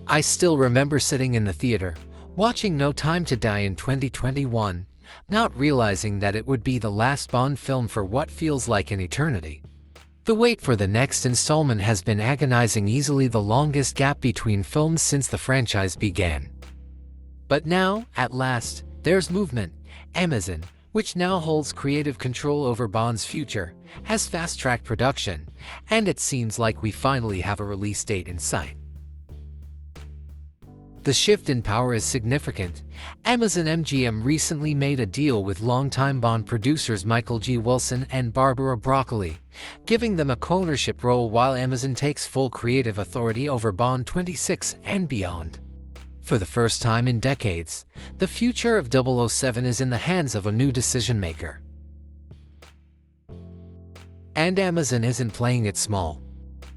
I still remember sitting in the theater, watching No Time to Die in 2021, not realizing that it would be the last Bond film for what feels like an eternity. The wait for the next installment has been agonizing, easily the longest gap between films since the franchise began. But now, at last, there's movement. Amazon, which now holds creative control over Bond's future, has fast-tracked production, and it seems like we finally have a release date in sight. The shift in power is significant. Amazon MGM recently made a deal with longtime Bond producers Michael G. Wilson and Barbara Broccoli, giving them a co-ownership role while Amazon takes full creative authority over Bond 26 and beyond. For the first time in decades, the future of 007 is in the hands of a new decision-maker. And Amazon isn't playing it small.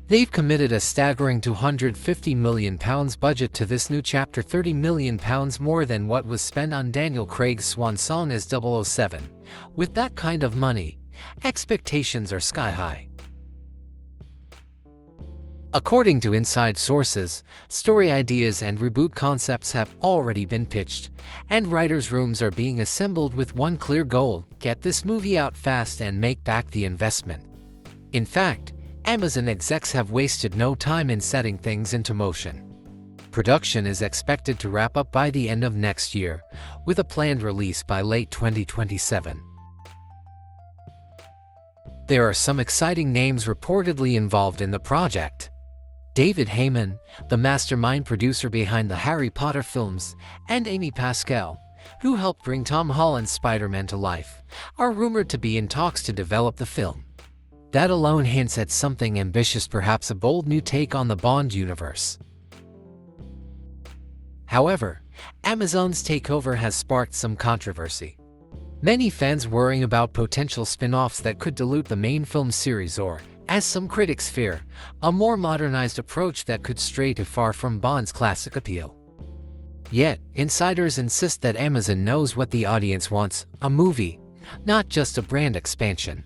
They've committed a staggering £250 million budget to this new chapter, £30 million more than what was spent on Daniel Craig's swan song as 007. With that kind of money, expectations are sky high. According to inside sources, story ideas and reboot concepts have already been pitched, and writers' rooms are being assembled with one clear goal: get this movie out fast and make back the investment. In fact, Amazon execs have wasted no time in setting things into motion. Production is expected to wrap up by the end of next year, with a planned release by late 2027. There are some exciting names reportedly involved in the project. David Heyman, the mastermind producer behind the Harry Potter films, and Amy Pascal, who helped bring Tom Holland's Spider-Man to life, are rumored to be in talks to develop the film. That alone hints at something ambitious, perhaps a bold new take on the Bond universe. However, Amazon's takeover has sparked some controversy. Many fans worrying about potential spin-offs that could dilute the main film series or, as some critics fear, a more modernized approach that could stray too far from Bond's classic appeal. Yet, insiders insist that Amazon knows what the audience wants: a movie, not just a brand expansion.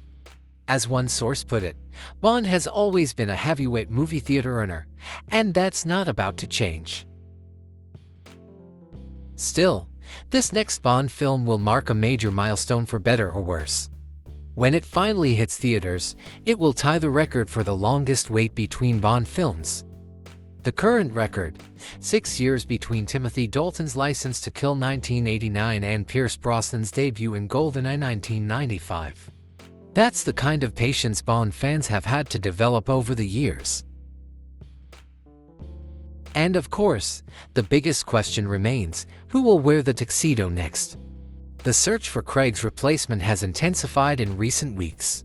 As one source put it, Bond has always been a heavyweight movie theater earner, and that's not about to change. Still, this next Bond film will mark a major milestone, for better or worse. When it finally hits theaters, it will tie the record for the longest wait between Bond films. The current record, 6 years between Timothy Dalton's License to Kill 1989 and Pierce Brosnan's debut in GoldenEye 1995. That's the kind of patience Bond fans have had to develop over the years. And of course, the biggest question remains: who will wear the tuxedo next? The search for Craig's replacement has intensified in recent weeks.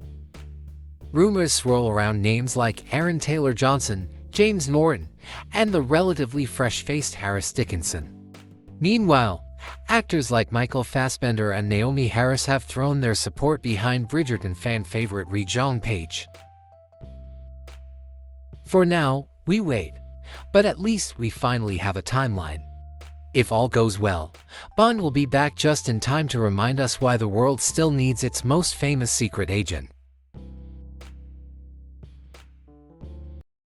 Rumors swirl around names like Aaron Taylor Johnson, James Norton, and the relatively fresh-faced Harris Dickinson. Meanwhile, actors like Michael Fassbender and Naomi Harris have thrown their support behind Bridgerton fan favorite Regé-Jean. For now, we wait. But at least we finally have a timeline. If all goes well, Bond will be back just in time to remind us why the world still needs its most famous secret agent.